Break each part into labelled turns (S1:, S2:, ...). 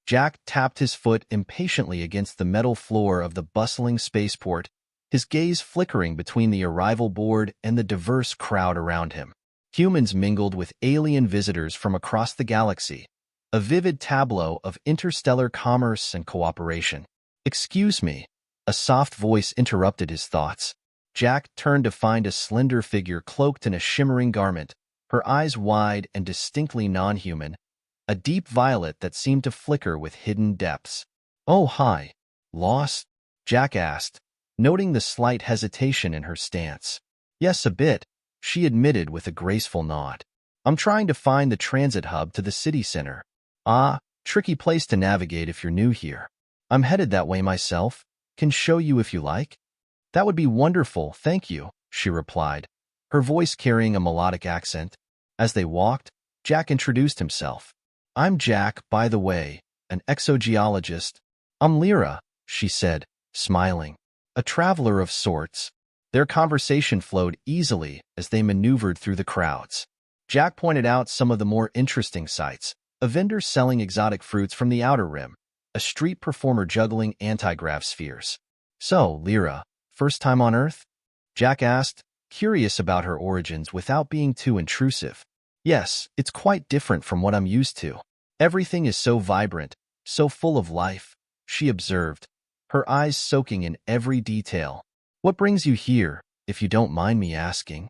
S1: Jack tapped his foot impatiently against the metal floor of the bustling spaceport, his gaze flickering between the arrival board and the diverse crowd around him. Humans mingled with alien visitors from across the galaxy, a vivid tableau of interstellar commerce and cooperation. "Excuse me," a soft voice interrupted his thoughts. Jack turned to find a slender figure cloaked in a shimmering garment, her eyes wide and distinctly non-human, a deep violet that seemed to flicker with hidden depths. "Oh, hi. Lost?" Jack asked, noting the slight hesitation in her stance. "Yes, a bit," she admitted with a graceful nod. "I'm trying to find the transit hub to the city center." "Ah, tricky place to navigate if you're new here. I'm headed that way myself. Can show you if you like." "That would be wonderful, thank you," she replied, her voice carrying a melodic accent. As they walked, Jack introduced himself. "I'm Jack, by the way, an exogeologist." "I'm Lyra," she said, smiling. "A traveler of sorts." Their conversation flowed easily as they maneuvered through the crowds. Jack pointed out some of the more interesting sights, a vendor selling exotic fruits from the outer rim, a street performer juggling anti-grav spheres. "So, Lyra, first time on Earth?" Jack asked, curious about her origins without being too intrusive. "Yes, it's quite different from what I'm used to. Everything is so vibrant, so full of life," she observed, her eyes soaking in every detail. "What brings you here, if you don't mind me asking?"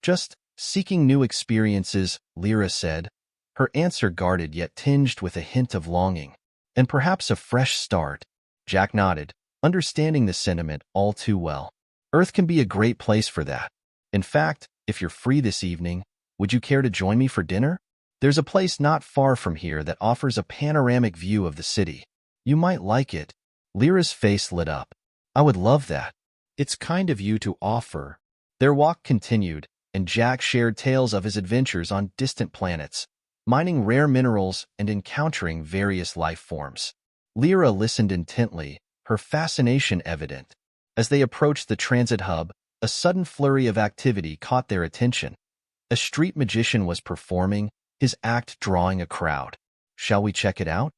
S1: "Just seeking new experiences," Lyra said, her answer guarded yet tinged with a hint of longing. "And perhaps a fresh start." Jack nodded, understanding the sentiment all too well. "Earth can be a great place for that. In fact, if you're free this evening, would you care to join me for dinner? There's a place not far from here that offers a panoramic view of the city. You might like it." Lyra's face lit up. "I would love that. It's kind of you to offer." Their walk continued, and Jack shared tales of his adventures on distant planets, mining rare minerals and encountering various life forms. Lyra listened intently, her fascination evident. As they approached the transit hub, a sudden flurry of activity caught their attention. A street magician was performing, his act drawing a crowd. "Shall we check it out?"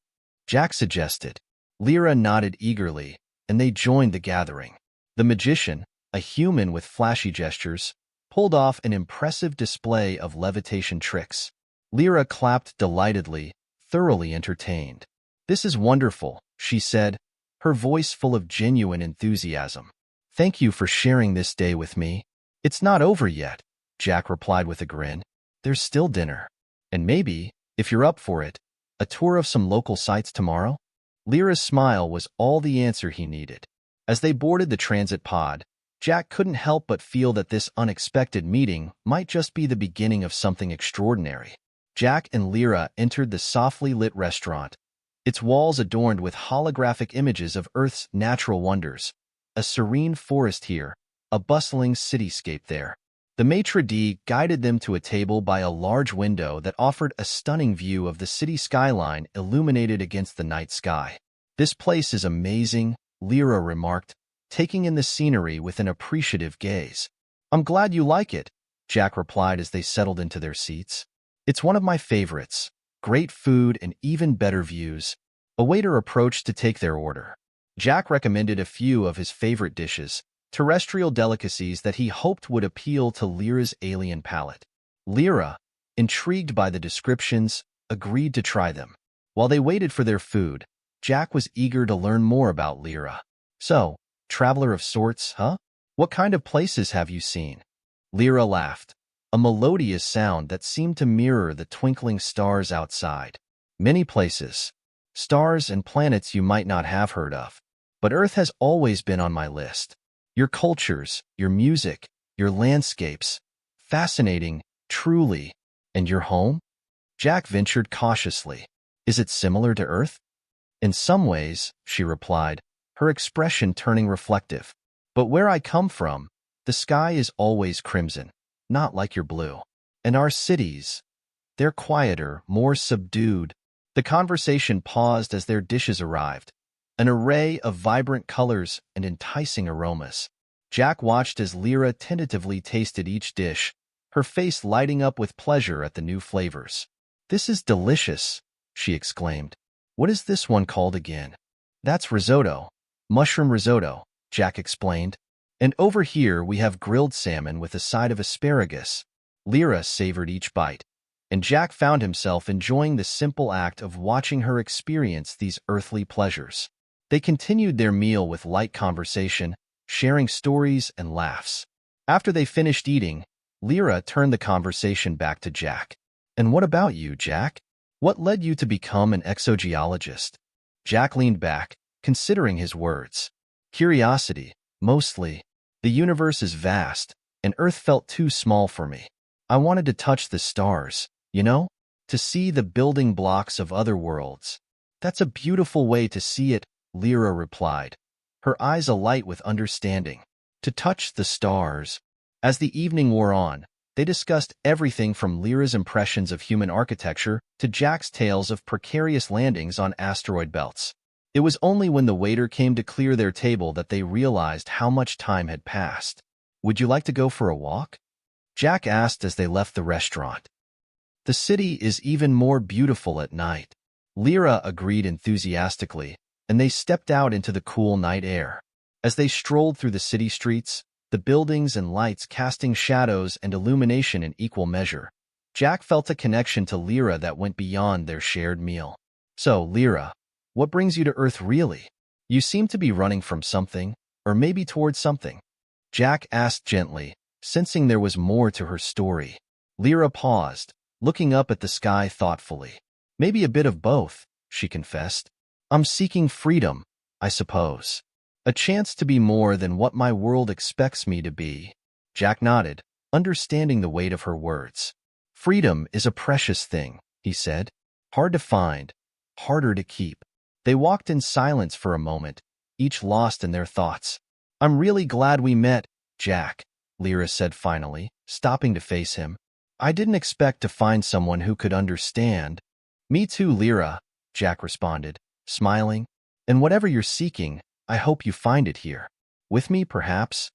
S1: Jack suggested. Lyra nodded eagerly, and they joined the gathering. The magician, a human with flashy gestures, pulled off an impressive display of levitation tricks. Lyra clapped delightedly, thoroughly entertained. "This is wonderful," she said, her voice full of genuine enthusiasm. "Thank you for sharing this day with me." "It's not over yet," Jack replied with a grin. "There's still dinner. And maybe, if you're up for it, a tour of some local sites tomorrow?" Lyra's smile was all the answer he needed. As they boarded the transit pod, Jack couldn't help but feel that this unexpected meeting might just be the beginning of something extraordinary. Jack and Lyra entered the softly lit restaurant, its walls adorned with holographic images of Earth's natural wonders. A serene forest here, a bustling cityscape there. The maitre d' guided them to a table by a large window that offered a stunning view of the city skyline illuminated against the night sky. "This place is amazing," Lyra remarked, taking in the scenery with an appreciative gaze. "I'm glad you like it," Jack replied as they settled into their seats. "It's one of my favorites. Great food and even better views." A waiter approached to take their order. Jack recommended a few of his favorite dishes, terrestrial delicacies that he hoped would appeal to Lyra's alien palate. Lyra, intrigued by the descriptions, agreed to try them. While they waited for their food, Jack was eager to learn more about Lyra. "So, traveler of sorts, huh? What kind of places have you seen?" Lyra laughed, a melodious sound that seemed to mirror the twinkling stars outside. "Many places. Stars and planets you might not have heard of. But Earth has always been on my list. Your cultures, your music, your landscapes. Fascinating, truly. And your home?" Jack ventured cautiously. "Is it similar to Earth?" "In some ways," she replied, her expression turning reflective. "But where I come from, the sky is always crimson, not like your blue. And our cities, they're quieter, more subdued." The conversation paused as their dishes arrived, an array of vibrant colors and enticing aromas. Jack watched as Lyra tentatively tasted each dish, her face lighting up with pleasure at the new flavors. "This is delicious," she exclaimed. What is this one called again? That's risotto. Mushroom risotto, Jack explained. And over here we have grilled salmon with a side of asparagus. Lyra savored each bite, and Jack found himself enjoying the simple act of watching her experience these earthly pleasures. They continued their meal with light conversation, sharing stories and laughs. After they finished eating, Lyra turned the conversation back to Jack. And what about you, Jack? What led you to become an exogeologist? Jack leaned back, considering his words. Curiosity, mostly. The universe is vast, and Earth felt too small for me. I wanted to touch the stars, you know? To see the building blocks of other worlds. That's a beautiful way to see it, Lyra replied, her eyes alight with understanding. To touch the stars. As the evening wore on, they discussed everything from Lyra's impressions of human architecture to Jack's tales of precarious landings on asteroid belts. It was only when the waiter came to clear their table that they realized how much time had passed. Would you like to go for a walk? Jack asked as they left the restaurant. The city is even more beautiful at night. Lyra agreed enthusiastically, and they stepped out into the cool night air. As they strolled through the city streets, the buildings and lights casting shadows and illumination in equal measure, Jack felt a connection to Lyra that went beyond their shared meal. So, Lyra, what brings you to Earth really? You seem to be running from something, or maybe towards something. Jack asked gently, sensing there was more to her story. Lyra paused, looking up at the sky thoughtfully. Maybe a bit of both, she confessed. I'm seeking freedom, I suppose. A chance to be more than what my world expects me to be. Jack nodded, understanding the weight of her words. Freedom is a precious thing, he said. Hard to find, harder to keep. They walked in silence for a moment, each lost in their thoughts. I'm really glad we met, Jack, Lyra said finally, stopping to face him. I didn't expect to find someone who could understand. Me too, Lyra, Jack responded, smiling. And whatever you're seeking, I hope you find it here. With me, perhaps?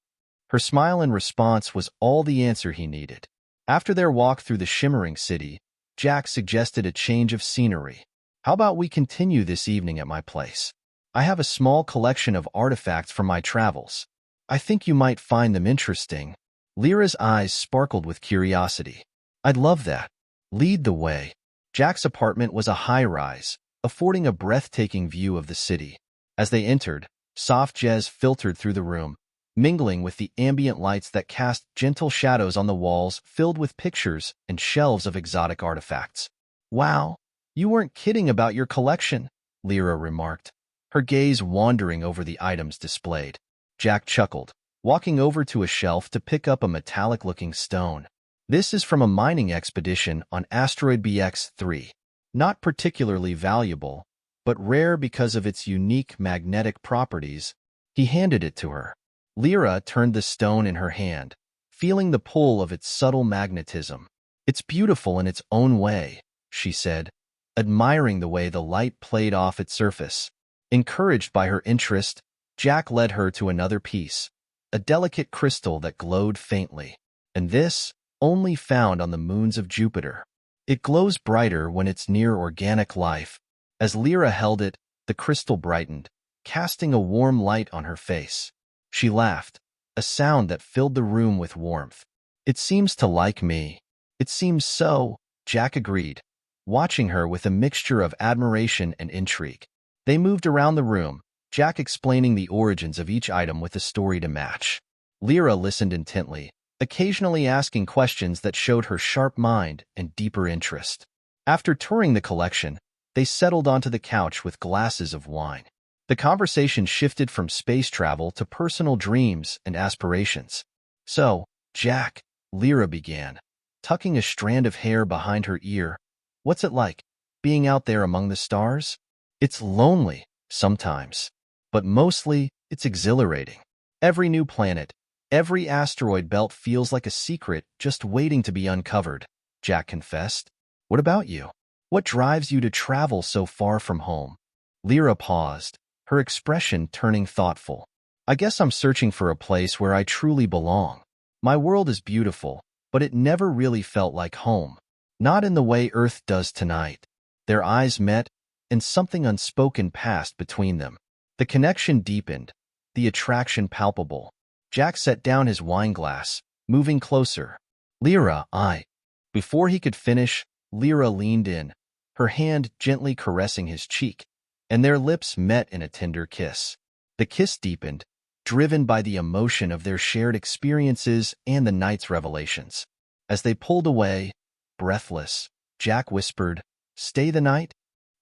S1: Her smile in response was all the answer he needed. After their walk through the shimmering city, Jack suggested a change of scenery. How about we continue this evening at my place? I have a small collection of artifacts from my travels. I think you might find them interesting. Lyra's eyes sparkled with curiosity. I'd love that. Lead the way. Jack's apartment was a high-rise, affording a breathtaking view of the city. As they entered, soft jazz filtered through the room, mingling with the ambient lights that cast gentle shadows on the walls filled with pictures and shelves of exotic artifacts. Wow, you weren't kidding about your collection, Lyra remarked, her gaze wandering over the items displayed. Jack chuckled, walking over to a shelf to pick up a metallic-looking stone. This is from a mining expedition on asteroid BX-3. Not particularly valuable, but rare because of its unique magnetic properties. He handed it to her. Lyra turned the stone in her hand, feeling the pull of its subtle magnetism. It's beautiful in its own way, she said, admiring the way the light played off its surface. Encouraged by her interest, Jack led her to another piece, a delicate crystal that glowed faintly. And this, only found on the moons of Jupiter. It glows brighter when it's near organic life. As Lyra held it, the crystal brightened, casting a warm light on her face. She laughed, a sound that filled the room with warmth. It seems to like me. It seems so, Jack agreed, watching her with a mixture of admiration and intrigue. They moved around the room, Jack explaining the origins of each item with a story to match. Lyra listened intently, occasionally asking questions that showed her sharp mind and deeper interest. After touring the collection, they settled onto the couch with glasses of wine. The conversation shifted from space travel to personal dreams and aspirations. So, Jack, Lyra began, tucking a strand of hair behind her ear. What's it like, being out there among the stars? It's lonely, sometimes. But mostly, it's exhilarating. Every new planet, every asteroid belt feels like a secret just waiting to be uncovered, Jack confessed. What about you? What drives you to travel so far from home? Lyra paused, her expression turning thoughtful. I guess I'm searching for a place where I truly belong. My world is beautiful, but it never really felt like home. Not in the way Earth does tonight. Their eyes met, and something unspoken passed between them. The connection deepened, the attraction palpable. Jack set down his wine glass, moving closer. Lyra, Before he could finish, Lyra leaned in, her hand gently caressing his cheek, and their lips met in a tender kiss. The kiss deepened, driven by the emotion of their shared experiences and the night's revelations. As they pulled away, breathless, Jack whispered, "Stay the night?"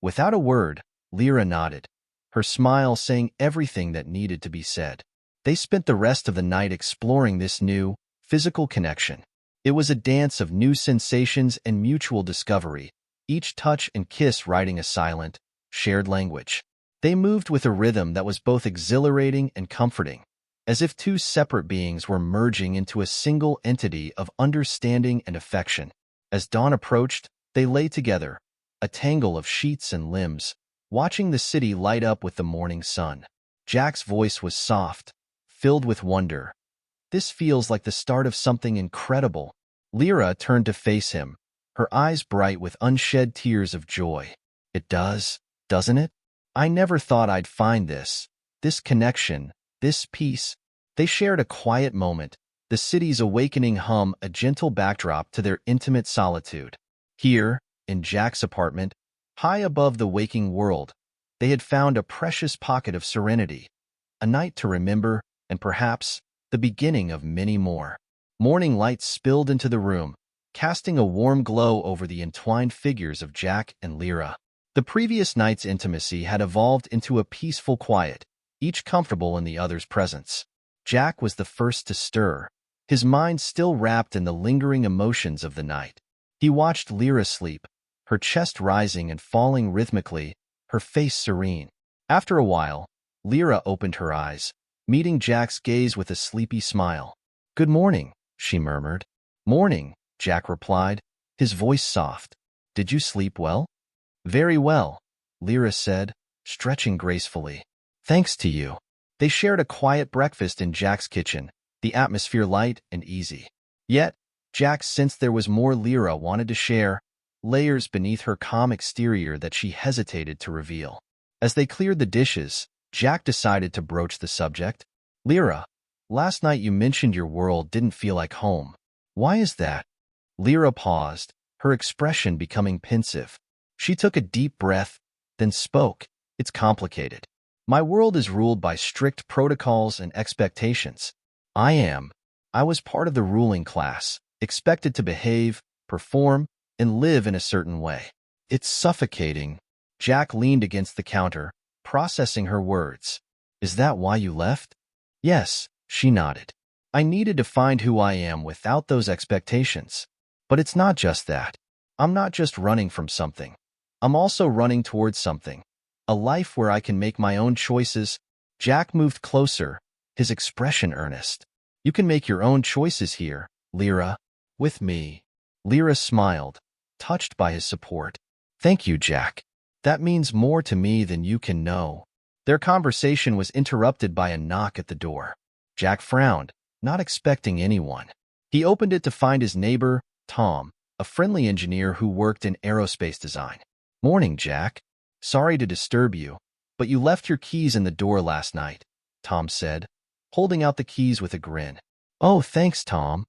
S1: Without a word, Lyra nodded, her smile saying everything that needed to be said. They spent the rest of the night exploring this new, physical connection. It was a dance of new sensations and mutual discovery, each touch and kiss writing a silent, shared language. They moved with a rhythm that was both exhilarating and comforting, as if two separate beings were merging into a single entity of understanding and affection. As dawn approached, they lay together, a tangle of sheets and limbs, watching the city light up with the morning sun. Jack's voice was soft, filled with wonder. "This feels like the start of something incredible." Lyra turned to face him, her eyes bright with unshed tears of joy. "It does, doesn't it? I never thought I'd find this connection, this peace." They shared a quiet moment, the city's awakening hum a gentle backdrop to their intimate solitude. Here, in Jack's apartment, high above the waking world, they had found a precious pocket of serenity, a night to remember, and perhaps the beginning of many more. Morning light spilled into the room, casting a warm glow over the entwined figures of Jack and Lyra. The previous night's intimacy had evolved into a peaceful quiet, each comfortable in the other's presence. Jack was the first to stir, his mind still wrapped in the lingering emotions of the night. He watched Lyra sleep, her chest rising and falling rhythmically, her face serene. After a while, Lyra opened her eyes, meeting Jack's gaze with a sleepy smile. "Good morning," she murmured. "Morning," Jack replied, his voice soft. "Did you sleep well?" "Very well," Lyra said, stretching gracefully. "Thanks to you." They shared a quiet breakfast in Jack's kitchen, the atmosphere light and easy. Yet, Jack sensed there was more Lyra wanted to share, layers beneath her calm exterior that she hesitated to reveal. As they cleared the dishes, Jack decided to broach the subject. "Lyra, last night you mentioned your world didn't feel like home. Why is that?" Lyra paused, her expression becoming pensive. She took a deep breath, then spoke. "It's complicated. My world is ruled by strict protocols and expectations. I was part of the ruling class, expected to behave, perform, and live in a certain way. It's suffocating." Jack leaned against the counter, processing her words. "Is that why you left?" "Yes," she nodded. "I needed to find who I am without those expectations. But it's not just that. I'm not just running from something. I'm also running towards something. A life where I can make my own choices." Jack moved closer, his expression earnest. "You can make your own choices here, Lyra, with me." Lyra smiled, touched by his support. "Thank you, Jack. That means more to me than you can know." Their conversation was interrupted by a knock at the door. Jack frowned, not expecting anyone. He opened it to find his neighbor, Tom, a friendly engineer who worked in aerospace design. "Morning, Jack. Sorry to disturb you, but you left your keys in the door last night," Tom said, holding out the keys with a grin. "Oh, thanks, Tom."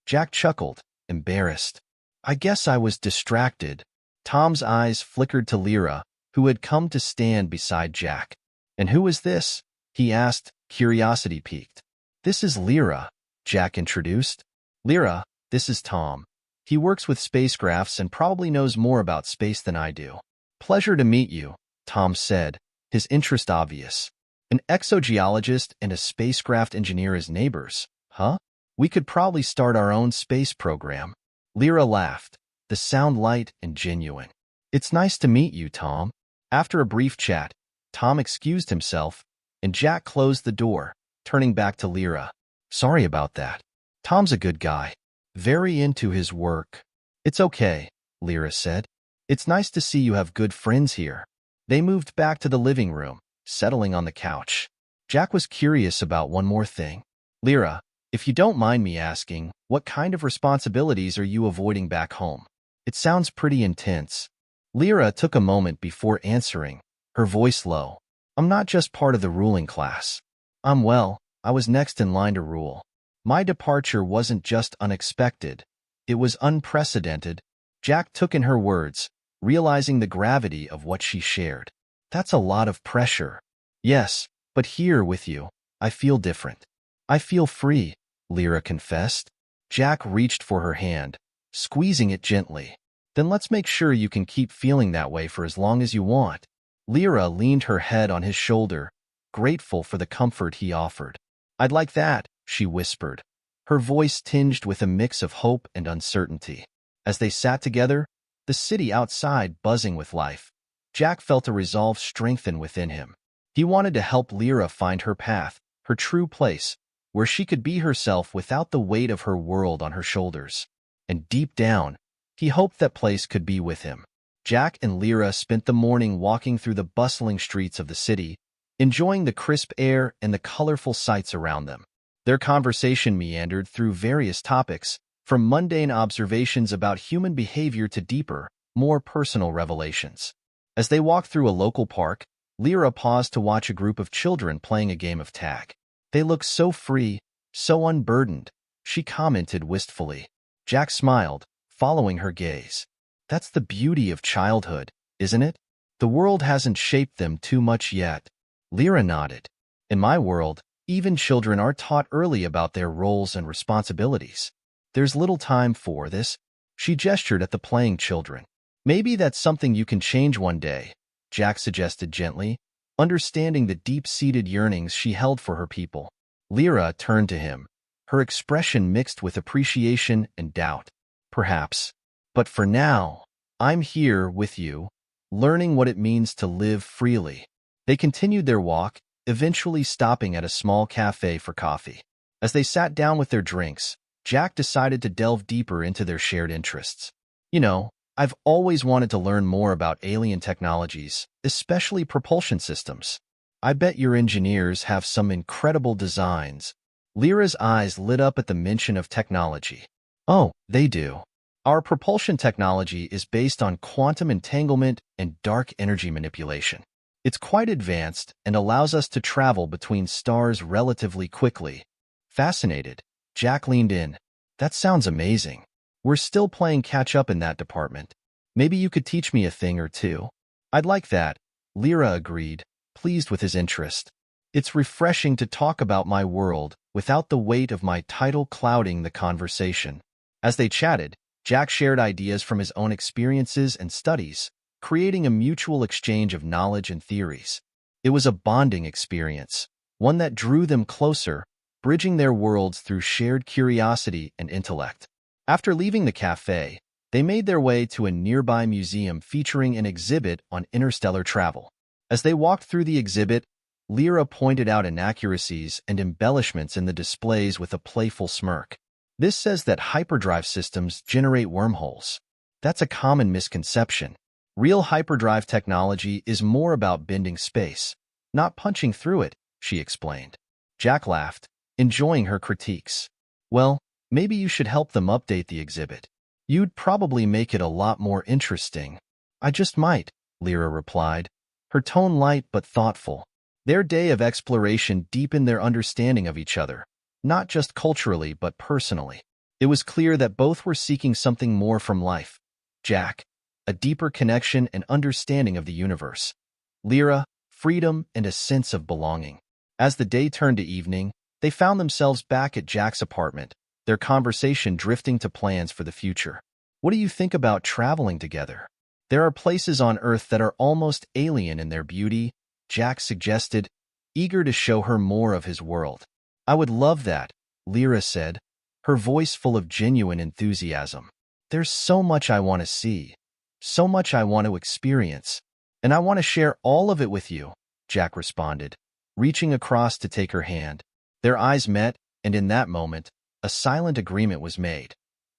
S1: Jack chuckled, embarrassed. "I guess I was distracted." Tom's eyes flickered to Lyra, who had come to stand beside Jack. "And who is this?" he asked, curiosity piqued. "This is Lyra," Jack introduced. "Lyra, this is Tom. He works with spacecrafts and probably knows more about space than I do." "Pleasure to meet you," Tom said, his interest obvious. "An exogeologist and a spacecraft engineer as neighbors, huh? We could probably start our own space program." Lyra laughed, the sound light and genuine. "It's nice to meet you, Tom." After a brief chat, Tom excused himself, and Jack closed the door, turning back to Lyra. "Sorry about that. Tom's a good guy. Very into his work." "It's okay," Lyra said. "It's nice to see you have good friends here." They moved back to the living room, settling on the couch. Jack was curious about one more thing. "Lyra, if you don't mind me asking, what kind of responsibilities are you avoiding back home? It sounds pretty intense." Lyra took a moment before answering, her voice low. I'm not just part of the ruling class. I was next in line to rule. My departure wasn't just unexpected. It was unprecedented. Jack took in her words, realizing the gravity of what she shared. That's a lot of pressure. Yes, but here with you, I feel different. I feel free, Lyra confessed. Jack reached for her hand, squeezing it gently. Then let's make sure you can keep feeling that way for as long as you want. Lyra leaned her head on his shoulder, grateful for the comfort he offered. I'd like that, she whispered, her voice tinged with a mix of hope and uncertainty. As they sat together, the city outside buzzing with life, Jack felt a resolve strengthen within him. He wanted to help Lyra find her path, her true place, where she could be herself without the weight of her world on her shoulders. And deep down, he hoped that place could be with him. Jack and Lyra spent the morning walking through the bustling streets of the city, enjoying the crisp air and the colorful sights around them. Their conversation meandered through various topics, from mundane observations about human behavior to deeper, more personal revelations. As they walked through a local park, Lyra paused to watch a group of children playing a game of tag. They looked so free, so unburdened, she commented wistfully. Jack smiled, following her gaze. That's the beauty of childhood, isn't it? The world hasn't shaped them too much yet. Lyra nodded. In my world, even children are taught early about their roles and responsibilities. There's little time for this. She gestured at the playing children. Maybe that's something you can change one day, Jack suggested gently, understanding the deep-seated yearnings she held for her people. Lyra turned to him, her expression mixed with appreciation and doubt. Perhaps. But for now, I'm here with you, learning what it means to live freely. They continued their walk, eventually stopping at a small cafe for coffee. As they sat down with their drinks, Jack decided to delve deeper into their shared interests. I've always wanted to learn more about alien technologies, especially propulsion systems. I bet your engineers have some incredible designs. Lyra's eyes lit up at the mention of technology. Oh, they do. Our propulsion technology is based on quantum entanglement and dark energy manipulation. It's quite advanced and allows us to travel between stars relatively quickly. Fascinated, Jack leaned in. That sounds amazing. We're still playing catch-up in that department. Maybe you could teach me a thing or two. I'd like that, Lyra agreed, pleased with his interest. It's refreshing to talk about my world without the weight of my title clouding the conversation. As they chatted, Jack shared ideas from his own experiences and studies, creating a mutual exchange of knowledge and theories. It was a bonding experience, one that drew them closer, bridging their worlds through shared curiosity and intellect. After leaving the cafe, they made their way to a nearby museum featuring an exhibit on interstellar travel. As they walked through the exhibit, Lyra pointed out inaccuracies and embellishments in the displays with a playful smirk. This says that hyperdrive systems generate wormholes. That's a common misconception. Real hyperdrive technology is more about bending space, not punching through it, she explained. Jack laughed, enjoying her critiques. Well, maybe you should help them update the exhibit. You'd probably make it a lot more interesting. I just might, Lyra replied, her tone light but thoughtful. Their day of exploration deepened their understanding of each other, not just culturally but personally. It was clear that both were seeking something more from life. Jack, a deeper connection and understanding of the universe. Lyra, freedom and a sense of belonging. As the day turned to evening, they found themselves back at Jack's apartment, their conversation drifting to plans for the future. What do you think about traveling together? There are places on Earth that are almost alien in their beauty, Jack suggested, eager to show her more of his world. I would love that, Lyra said, her voice full of genuine enthusiasm. There's so much I want to see, so much I want to experience, and I want to share all of it with you, Jack responded, reaching across to take her hand. Their eyes met, and in that moment, a silent agreement was made.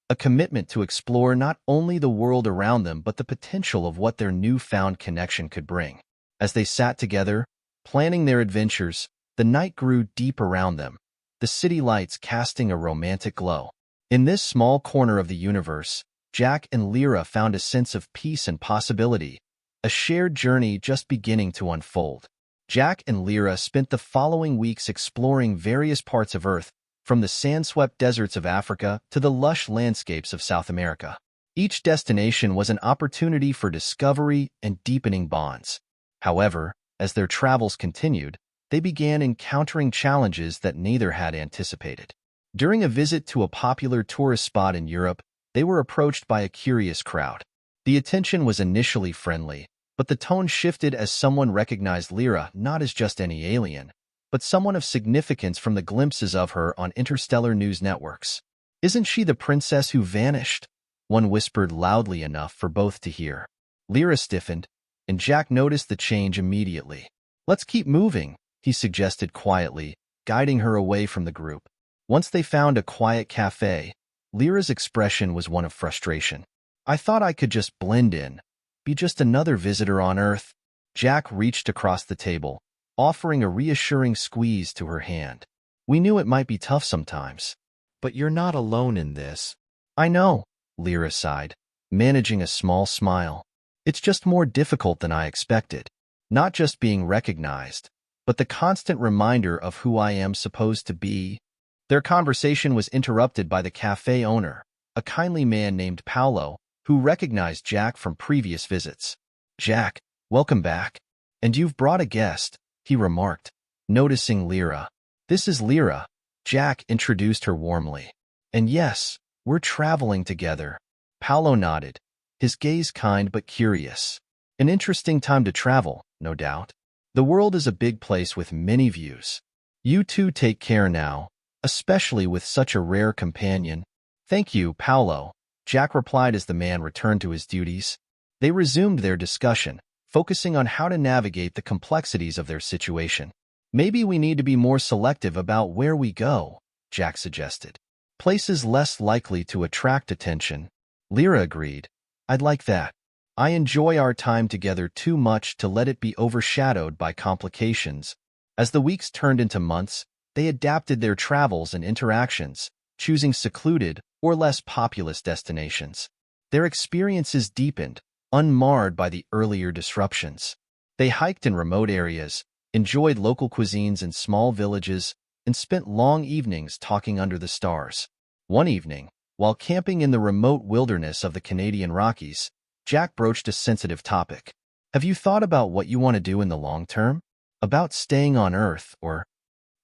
S1: A commitment to explore not only the world around them but the potential of what their newfound connection could bring. As they sat together, planning their adventures, the night grew deep around them, the city lights casting a romantic glow. In this small corner of the universe, Jack and Lyra found a sense of peace and possibility, a shared journey just beginning to unfold. Jack and Lyra spent the following weeks exploring various parts of Earth, from the sand-swept deserts of Africa to the lush landscapes of South America. Each destination was an opportunity for discovery and deepening bonds. However, as their travels continued, they began encountering challenges that neither had anticipated. During a visit to a popular tourist spot in Europe, they were approached by a curious crowd. The attention was initially friendly, but the tone shifted as someone recognized Lyra not as just any alien, but someone of significance from the glimpses of her on interstellar news networks. "Isn't she the princess who vanished?" one whispered loudly enough for both to hear. Lyra stiffened, and Jack noticed the change immediately. "Let's keep moving," he suggested quietly, guiding her away from the group. Once they found a quiet cafe, Lyra's expression was one of frustration. "I thought I could just blend in, be just another visitor on Earth." Jack reached across the table, offering a reassuring squeeze to her hand. "We knew it might be tough sometimes. But you're not alone in this." "I know," Lyra sighed, managing a small smile. "It's just more difficult than I expected. Not just being recognized, but the constant reminder of who I am supposed to be." Their conversation was interrupted by the cafe owner, a kindly man named Paolo, who recognized Jack from previous visits. "Jack, welcome back. And you've brought a guest," he remarked, noticing Lyra. "This is Lyra," Jack introduced her warmly. "And yes, we're traveling together." Paolo nodded, his gaze kind but curious. "An interesting time to travel, no doubt. The world is a big place with many views. You two take care now, especially with such a rare companion." "Thank you, Paolo," Jack replied as the man returned to his duties. They resumed their discussion, focusing on how to navigate the complexities of their situation. "Maybe we need to be more selective about where we go," Jack suggested. "Places less likely to attract attention." Lyra agreed. "I'd like that. I enjoy our time together too much to let it be overshadowed by complications." As the weeks turned into months, they adapted their travels and interactions, choosing secluded or less populous destinations. Their experiences deepened, unmarred by the earlier disruptions. They hiked in remote areas, enjoyed local cuisines in small villages, and spent long evenings talking under the stars. One evening, while camping in the remote wilderness of the Canadian Rockies, Jack broached a sensitive topic. "Have you thought about what you want to do in the long term? About staying on Earth, or—"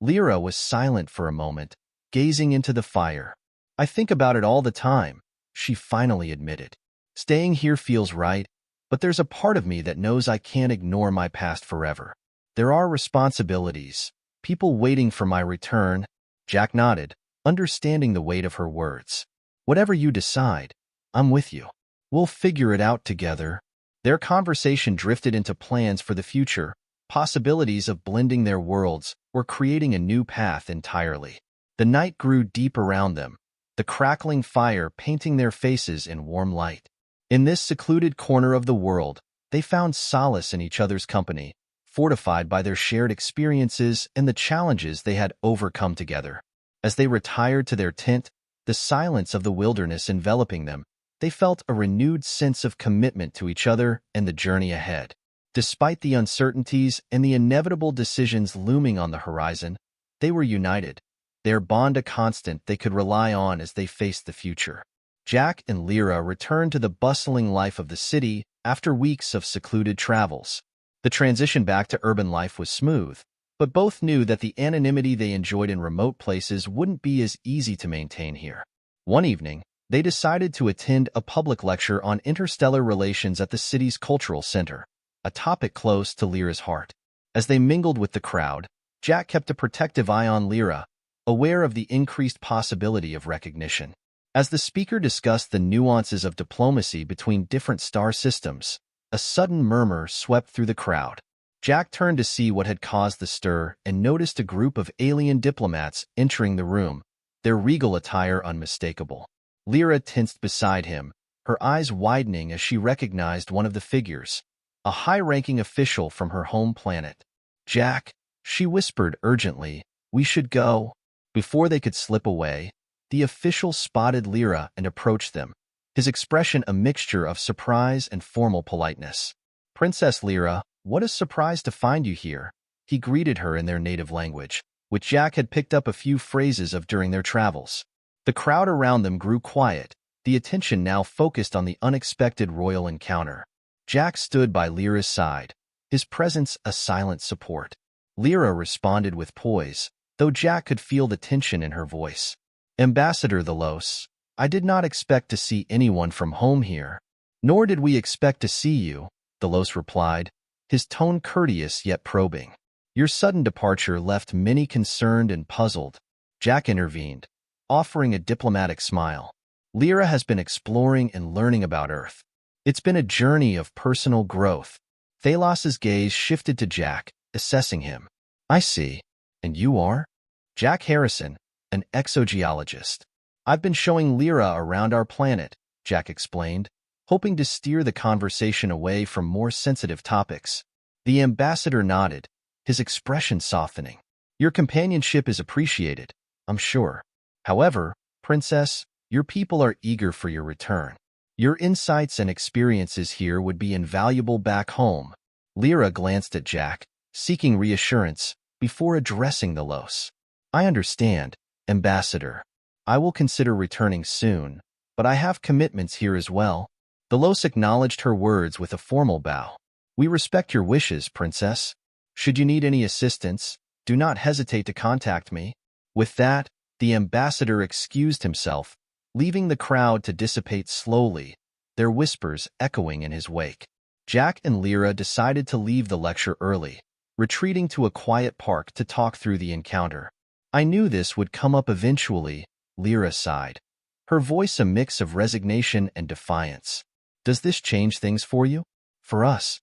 S1: Lyra was silent for a moment, gazing into the fire. "I think about it all the time," she finally admitted. "Staying here feels right, but there's a part of me that knows I can't ignore my past forever. There are responsibilities, people waiting for my return." Jack nodded, understanding the weight of her words. "Whatever you decide, I'm with you. We'll figure it out together." Their conversation drifted into plans for the future, possibilities of blending their worlds or creating a new path entirely. The night grew deep around them, the crackling fire painting their faces in warm light. In this secluded corner of the world, they found solace in each other's company, fortified by their shared experiences and the challenges they had overcome together. As they retired to their tent, the silence of the wilderness enveloping them, they felt a renewed sense of commitment to each other and the journey ahead. Despite the uncertainties and the inevitable decisions looming on the horizon, they were united, their bond a constant they could rely on as they faced the future. Jack and Lyra returned to the bustling life of the city after weeks of secluded travels. The transition back to urban life was smooth, but both knew that the anonymity they enjoyed in remote places wouldn't be as easy to maintain here. One evening, they decided to attend a public lecture on interstellar relations at the city's cultural center, a topic close to Lyra's heart. As they mingled with the crowd, Jack kept a protective eye on Lyra, aware of the increased possibility of recognition. As the speaker discussed the nuances of diplomacy between different star systems, a sudden murmur swept through the crowd. Jack turned to see what had caused the stir and noticed a group of alien diplomats entering the room, their regal attire unmistakable. Lyra tensed beside him, her eyes widening as she recognized one of the figures, a high-ranking official from her home planet. "Jack," she whispered urgently, "we should go." Before they could slip away, the official spotted Lyra and approached them, his expression a mixture of surprise and formal politeness. "Princess Lyra, what a surprise to find you here," he greeted her in their native language, which Jack had picked up a few phrases of during their travels. The crowd around them grew quiet, the attention now focused on the unexpected royal encounter. Jack stood by Lyra's side, his presence a silent support. Lyra responded with poise, though Jack could feel the tension in her voice. "Ambassador Thalos, I did not expect to see anyone from home here." "Nor did we expect to see you," Thalos replied, his tone courteous yet probing. "Your sudden departure left many concerned and puzzled." Jack intervened, offering a diplomatic smile. "Lyra has been exploring and learning about Earth. It's been a journey of personal growth." Thalos's gaze shifted to Jack, assessing him. "I see. And you are?" "Jack Harrison, an exogeologist. I've been showing Lyra around our planet," Jack explained, hoping to steer the conversation away from more sensitive topics. The ambassador nodded, his expression softening. "Your companionship is appreciated, I'm sure. However, Princess, your people are eager for your return. Your insights and experiences here would be invaluable back home." Lyra glanced at Jack, seeking reassurance, before addressing Thalos. "I understand, Ambassador. I will consider returning soon, but I have commitments here as well." Thalos acknowledged her words with a formal bow. "We respect your wishes, Princess. Should you need any assistance, do not hesitate to contact me." With that, the ambassador excused himself, leaving the crowd to dissipate slowly, their whispers echoing in his wake. Jack and Lyra decided to leave the lecture early, retreating to a quiet park to talk through the encounter. "I knew this would come up eventually," Lyra sighed, her voice a mix of resignation and defiance. "Does this change things for you?" "For us?"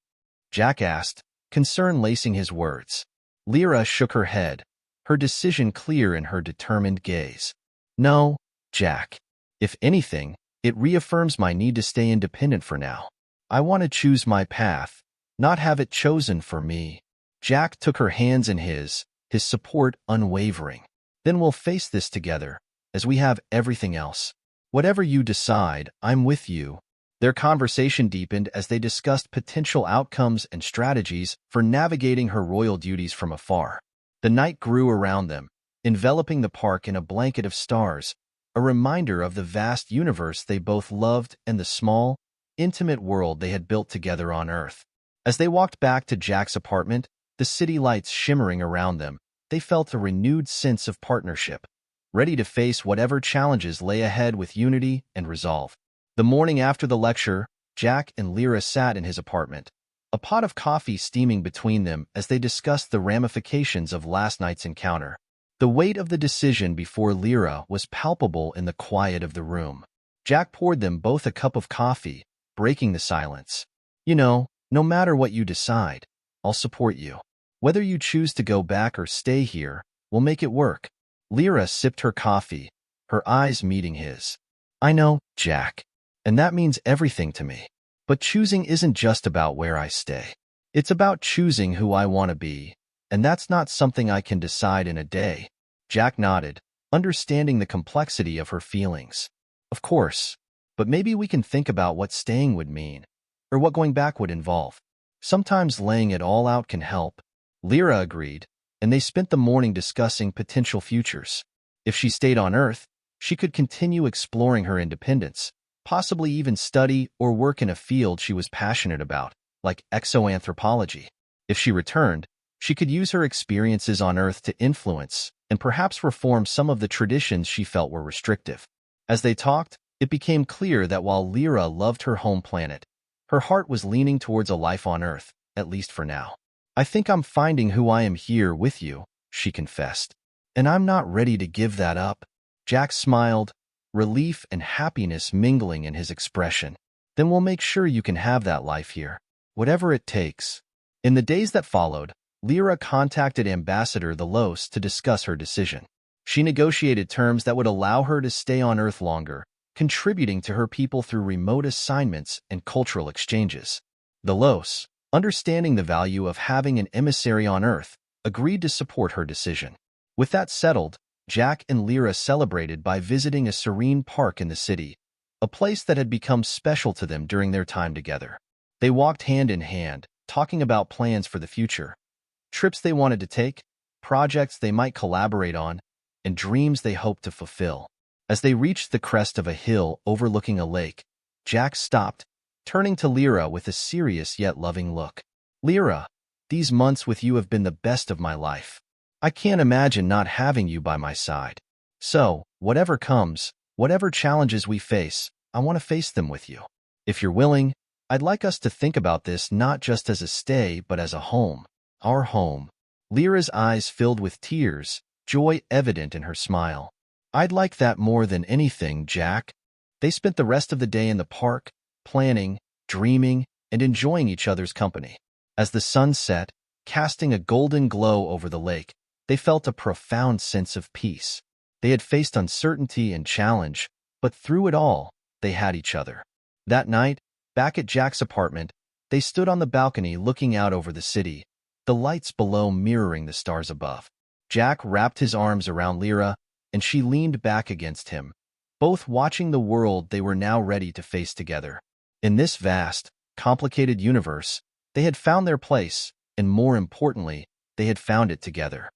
S1: Jack asked, concern lacing his words. Lyra shook her head, her decision clear in her determined gaze. "No, Jack. If anything, it reaffirms my need to stay independent for now. I want to choose my path, not have it chosen for me." Jack took her hands in his support unwavering. "Then we'll face this together, as we have everything else. Whatever you decide, I'm with you." Their conversation deepened as they discussed potential outcomes and strategies for navigating her royal duties from afar. The night grew around them, enveloping the park in a blanket of stars, a reminder of the vast universe they both loved and the small, intimate world they had built together on Earth. As they walked back to Jack's apartment, the city lights shimmering around them, they felt a renewed sense of partnership, ready to face whatever challenges lay ahead with unity and resolve. The morning after the lecture, Jack and Lyra sat in his apartment, a pot of coffee steaming between them as they discussed the ramifications of last night's encounter. The weight of the decision before Lyra was palpable in the quiet of the room. Jack poured them both a cup of coffee, breaking the silence. "You know, no matter what you decide, I'll support you. Whether you choose to go back or stay here, we'll make it work." Lyra sipped her coffee, her eyes meeting his. "I know, Jack, and that means everything to me. But choosing isn't just about where I stay. It's about choosing who I want to be, and that's not something I can decide in a day." Jack nodded, understanding the complexity of her feelings. "Of course, but maybe we can think about what staying would mean, or what going back would involve. Sometimes laying it all out can help." Lyra agreed, and they spent the morning discussing potential futures. If she stayed on Earth, she could continue exploring her independence, possibly even study or work in a field she was passionate about, like exoanthropology. If she returned, she could use her experiences on Earth to influence and perhaps reform some of the traditions she felt were restrictive. As they talked, it became clear that while Lyra loved her home planet, her heart was leaning towards a life on Earth, at least for now. "I think I'm finding who I am here with you," she confessed. "And I'm not ready to give that up." Jack smiled, relief and happiness mingling in his expression. "Then we'll make sure you can have that life here, whatever it takes." In the days that followed, Lyra contacted Ambassador Thalos to discuss her decision. She negotiated terms that would allow her to stay on Earth longer, contributing to her people through remote assignments and cultural exchanges. Thalos, understanding the value of having an emissary on Earth, agreed to support her decision. With that settled, Jack and Lyra celebrated by visiting a serene park in the city, a place that had become special to them during their time together. They walked hand in hand, talking about plans for the future, trips they wanted to take, projects they might collaborate on, and dreams they hoped to fulfill. As they reached the crest of a hill overlooking a lake, Jack stopped, turning to Lyra with a serious yet loving look. "Lyra, these months with you have been the best of my life. I can't imagine not having you by my side. So, whatever comes, whatever challenges we face, I want to face them with you. If you're willing, I'd like us to think about this not just as a stay but as a home. Our home." Lyra's eyes filled with tears, joy evident in her smile. "I'd like that more than anything, Jack." They spent the rest of the day in the park, planning, dreaming, and enjoying each other's company. As the sun set, casting a golden glow over the lake, they felt a profound sense of peace. They had faced uncertainty and challenge, but through it all, they had each other. That night, back at Jack's apartment, they stood on the balcony looking out over the city, the lights below mirroring the stars above. Jack wrapped his arms around Lyra, and she leaned back against him, both watching the world they were now ready to face together. In this vast, complicated universe, they had found their place, and more importantly, they had found it together.